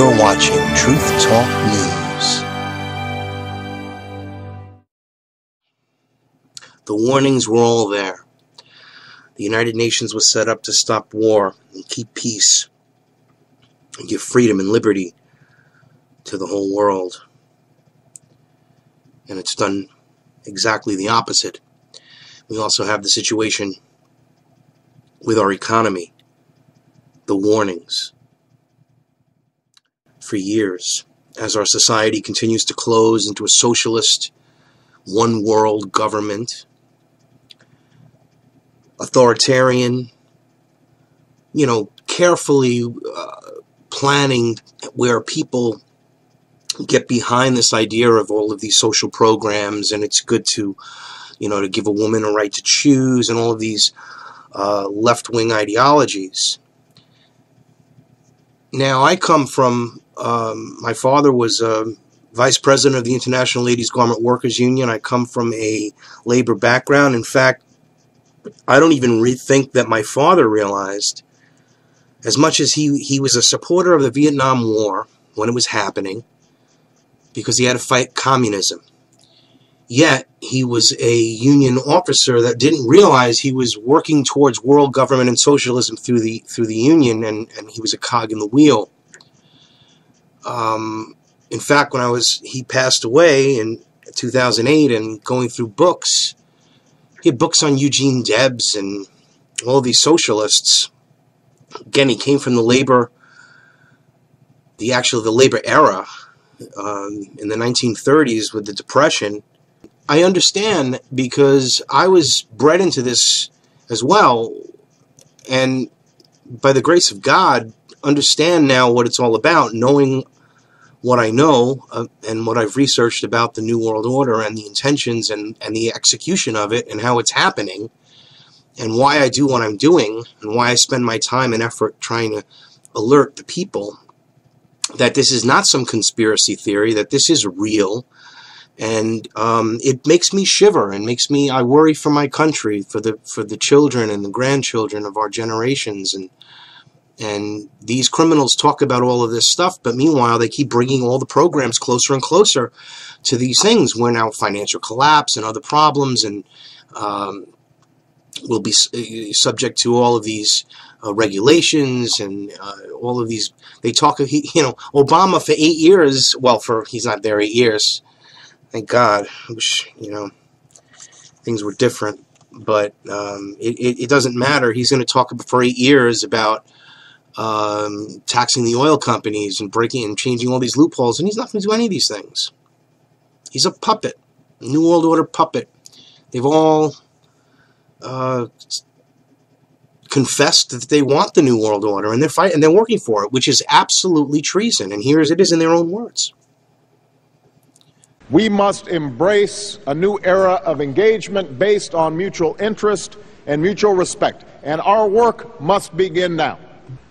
You're watching Truth Talk News. The warnings were all there. The United Nations was set up to stop war and keep peace and give freedom and liberty to the whole world. And it's done exactly the opposite. We also have the situation with our economy. The warnings. For years, as our society continues to close into a socialist, one-world government, authoritarian, carefully planning where people get behind this idea of all of these social programs, and it's good to, to give a woman a right to choose, and all of these left-wing ideologies. Now, I come from, my father was vice president of the International Ladies Garment Workers Union. I come from a labor background. In fact, I don't even think that my father realized, as much as he was a supporter of the Vietnam War when it was happening, because he had to fight communism. Yet, he was a union officer that didn't realize he was working towards world government and socialism through the union, and he was a cog in the wheel. In fact, when he passed away in 2008, and going through books, he had books on Eugene Debs and all these socialists. Again, he came from the labor era in the 1930s with the Depression. I understand, because I was bred into this as well, and by the grace of God, understand now what it's all about, knowing what I know and what I've researched about the New World Order and the intentions and the execution of it and how it's happening, and why I do what I'm doing, and why I spend my time and effort trying to alert the people that this is not some conspiracy theory, that this is real. And it makes me shiver, and I worry for my country, for the children and the grandchildren of our generations. And these criminals talk about all of this stuff, but meanwhile they keep bringing all the programs closer and closer to these things. We're now financial collapse and other problems, and will be subject to all of these regulations and all of these. They talk of Obama for 8 years. Well, he's not there 8 years. Thank God. I wish, things were different. But it doesn't matter. He's going to talk for 8 years about taxing the oil companies and breaking and changing all these loopholes. And he's not going to do any of these things. He's a puppet. New World Order puppet. They've all confessed that they want the New World Order, and they're fighting, and they're working for it, which is absolutely treason. And here it is in their own words. We must embrace a new era of engagement based on mutual interest and mutual respect, and our work must begin now.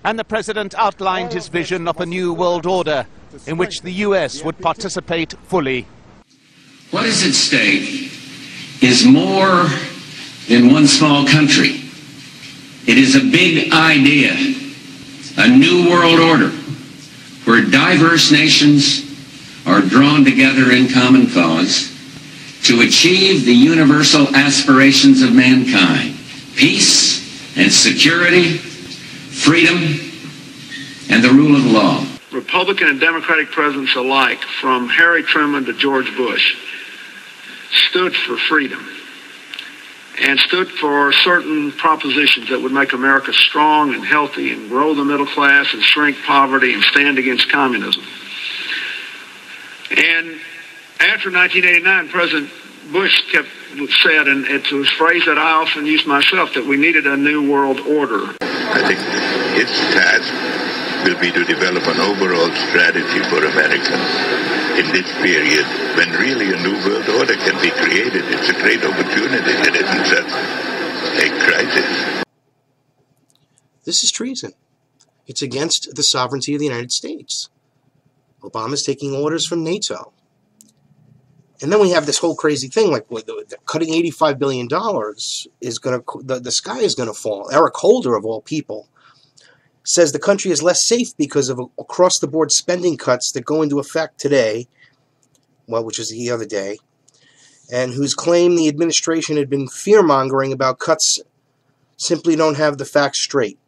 And the President outlined his vision of a new world order in which the U.S. would participate fully. What is at stake is more than one small country. It is a big idea, a new world order, where diverse nations are drawn together in common cause to achieve the universal aspirations of mankind: peace and security, freedom, and the rule of law. Republican and Democratic presidents alike, from Harry Truman to George Bush, stood for freedom and stood for certain propositions that would make America strong and healthy and grow the middle class and shrink poverty and stand against communism. And after 1989, President Bush said, and it was a phrase that I often use myself, that we needed a new world order. I think its task will be to develop an overall strategy for America in this period when really a new world order can be created. It's a great opportunity. It isn't just a crisis. This is treason. It's against the sovereignty of the United States. Obama's taking orders from NATO. And then we have this whole crazy thing, like cutting $85 billion is going to, the sky is going to fall. Eric Holder, of all people, says the country is less safe because of across-the-board spending cuts that go into effect today, well, which was the other day, and whose claim the administration had been fear-mongering about cuts simply don't have the facts straight.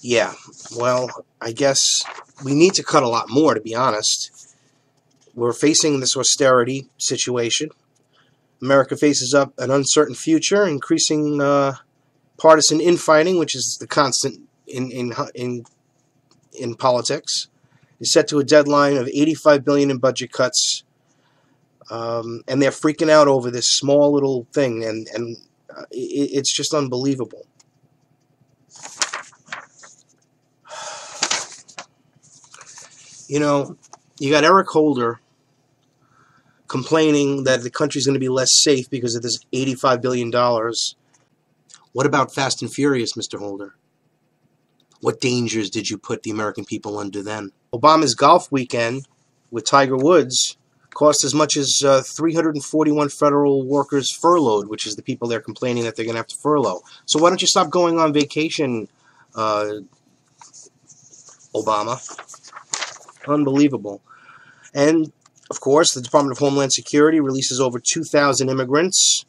Yeah, well, I guess we need to cut a lot more, to be honest. We're facing this austerity situation. America faces up an uncertain future, increasing partisan infighting, which is the constant in politics, is set to a deadline of $85 billion in budget cuts, and they're freaking out over this small little thing, and it's just unbelievable. You know, you got Eric Holder complaining that the country's going to be less safe because of this $85 billion. What about Fast and Furious, Mr. Holder? What dangers did you put the American people under then? Obama's golf weekend with Tiger Woods cost as much as 341 federal workers furloughed, which is the people they're complaining that they're going to have to furlough. So why don't you stop going on vacation, Obama? Unbelievable. And, of course, the Department of Homeland Security releases over 2,000 immigrants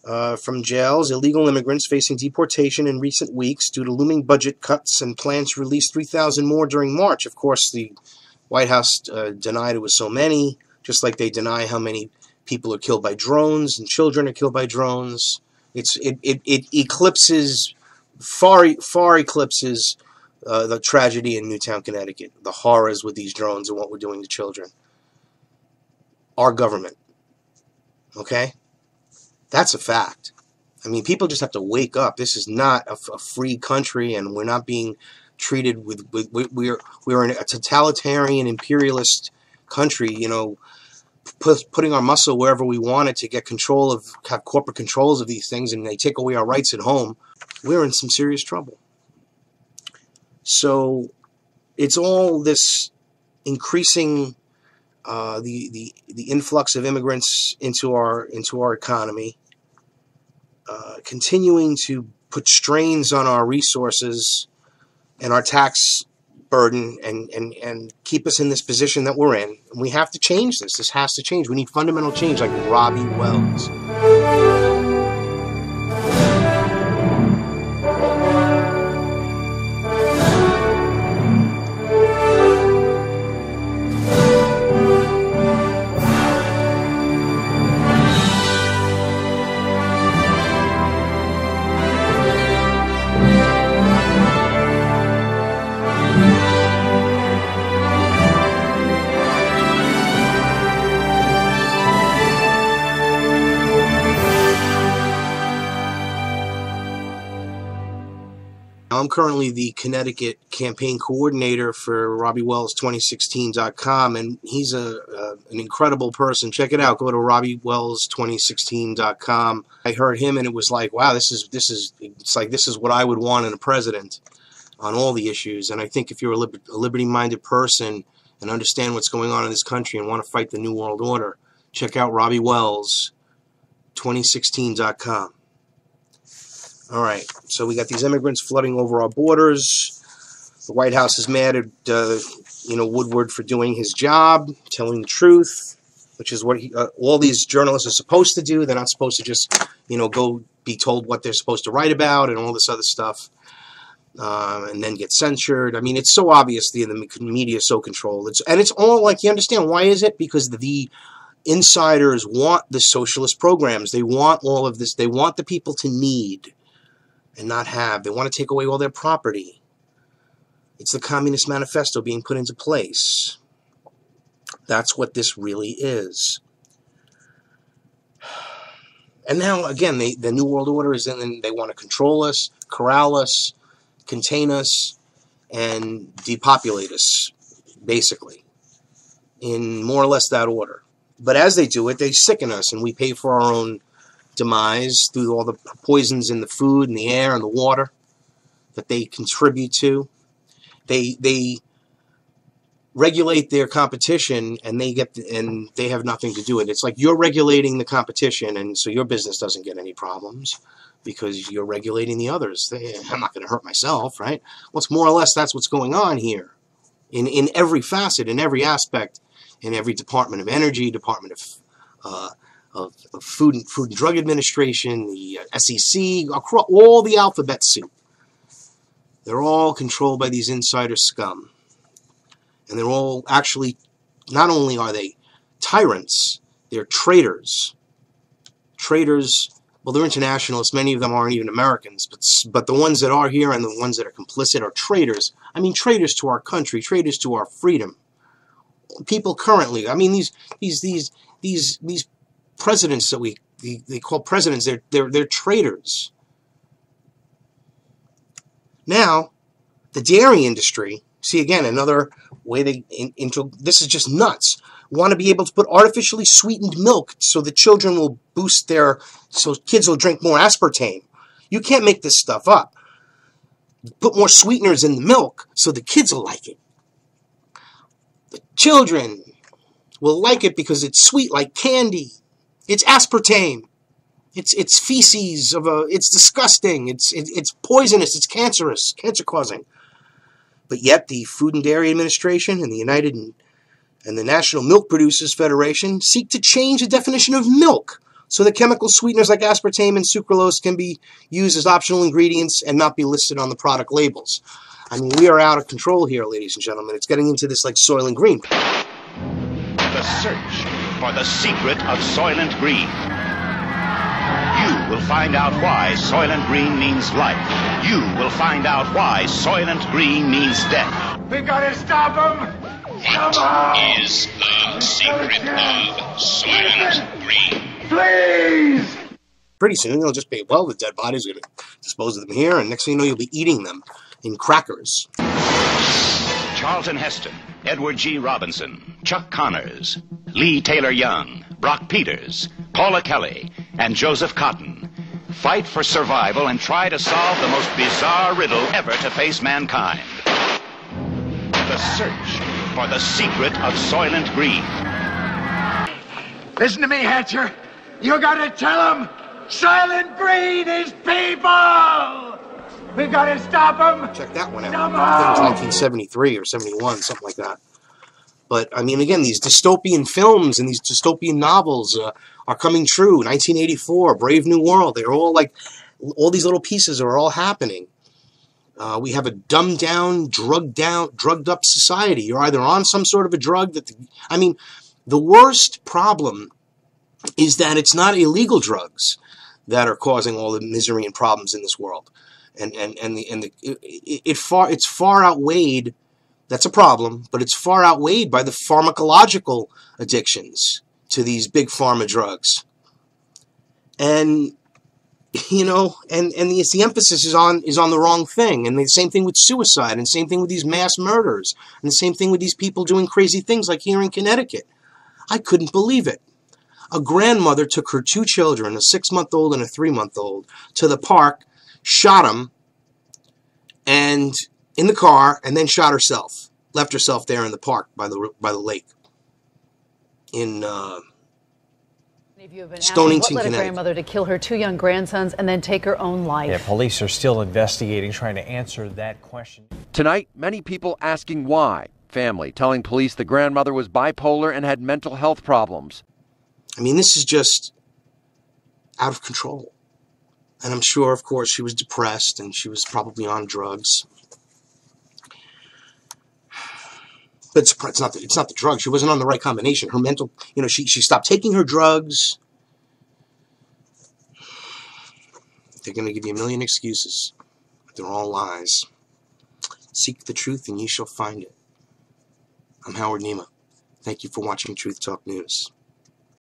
from jails, illegal immigrants facing deportation in recent weeks due to looming budget cuts and plans to release 3,000 more during March. Of course, the White House denied it was so many, just like they deny how many people are killed by drones and children are killed by drones. It eclipses, far eclipses the tragedy in Newtown, Connecticut, the horrors with these drones and what we're doing to children. Our government. Okay? That's a fact. I mean, people just have to wake up. This is not a free country, and we're not being treated with we're in a totalitarian, imperialist country, you know, putting our muscle wherever we want it to get control of, have corporate controls of these things, and they take away our rights at home. We're in some serious trouble. So it's all this increasing the influx of immigrants into our economy, continuing to put strains on our resources and our tax burden, and keep us in this position that we're in. And we have to change this. This has to change. We need fundamental change, like Robbie Wells. I'm currently the Connecticut campaign coordinator for RobbieWells2016.com, and he's an incredible person. Check it out. Go to RobbieWells2016.com. I heard him, and it was like, wow, this is what I would want in a president on all the issues. And I think if you're a liberty-minded person and understand what's going on in this country and want to fight the New World Order, check out RobbieWells2016.com. All right, so we got these immigrants flooding over our borders. The White House is mad at Woodward for doing his job, telling the truth, which is what all these journalists are supposed to do. They're not supposed to just go be told what they're supposed to write about and all this other stuff, and then get censured. I mean, it's so obvious the media is so controlled. It's all like, you understand why is it? Because the insiders want the socialist programs. They want all of this. They want the people to need and not have. They want to take away all their property. It's the Communist Manifesto being put into place. That's what this really is. And now, again, the New World Order is in, and they want to control us, corral us, contain us, and depopulate us, basically, in more or less that order. But as they do it, they sicken us, and we pay for our own demise through all the poisons in the food and the air and the water that they contribute to. They regulate their competition, and they have nothing to do with it. It's like you're regulating the competition, and so your business doesn't get any problems because you're regulating the others. I'm not going to hurt myself, right? Well, it's more or less that's what's going on here in every facet, in every aspect, in every Department of Energy, Department of Food and Drug Administration, the SEC, across all the alphabet soup. They're all controlled by these insider scum. And they're all actually, not only are they tyrants, they're traitors. Traitors, well, they're internationalists. Many of them aren't even Americans. But the ones that are here and the ones that are complicit are traitors. I mean, traitors to our country, traitors to our freedom. People currently, I mean, these presidents that they call presidents, they're traitors. Now, the dairy industry, see again, another way this is just nuts. Want to be able to put artificially sweetened milk so the children will so kids will drink more aspartame. You can't make this stuff up. Put more sweeteners in the milk so the kids will like it. The children will like it because it's sweet like candy. It's aspartame. It's feces it's disgusting. It's poisonous. It's cancerous, cancer-causing. But yet the Food and Dairy Administration and the National Milk Producers Federation seek to change the definition of milk so that chemical sweeteners like aspartame and sucralose can be used as optional ingredients and not be listed on the product labels. I mean, we are out of control here, ladies and gentlemen. It's getting into this like Soylent Green. The search for the secret of Soylent Green. You will find out why Soylent Green means life. You will find out why Soylent Green means death. We gotta stop him! What is the secret of Soylent Green? Please! Pretty soon they'll just be, well, the dead bodies are going to dispose of them here, and next thing you know, you'll be eating them in crackers. Charlton Heston, Edward G. Robinson, Chuck Connors, Lee Taylor Young, Brock Peters, Paula Kelly, and Joseph Cotton fight for survival and try to solve the most bizarre riddle ever to face mankind. The search for the secret of Soylent Green. Listen to me, Hatcher. You gotta tell him Soylent Green is people! We gotta stop him! Check that one out. I think it was 1973 or 71, something like that. But, I mean, again, these dystopian films and these dystopian novels are coming true. 1984, Brave New World, they're all like, all these little pieces are all happening. We have a dumbed down, drugged up society. You're either on some sort of a drug I mean, the worst problem is that it's not illegal drugs that are causing all the misery and problems in this world. It's far outweighed. That's a problem, but it's far outweighed by the pharmacological addictions to these big pharma drugs. And you know, and the emphasis is on the wrong thing. And the same thing with suicide, and the same thing with these mass murders, and the same thing with these people doing crazy things like here in Connecticut. I couldn't believe it. A grandmother took her 2 children, a 6-month-old and a 3-month-old, to the park, shot them, and in the car, and then shot herself. Left herself there in the park by the lake in Stonington, what led a Connecticut. grandmother to kill her 2 young grandsons and then take her own life? Yeah, police are still investigating, trying to answer that question. Tonight, many people asking why. Family telling police the grandmother was bipolar and had mental health problems. I mean, this is just out of control. And I'm sure, of course, she was depressed and she was probably on drugs. But it's not the drugs. She wasn't on the right combination. Her mental, you know, she stopped taking her drugs. They're going to give you a million excuses. But they're all lies. Seek the truth and ye shall find it. I'm Howard Nima. Thank you for watching Truth Talk News.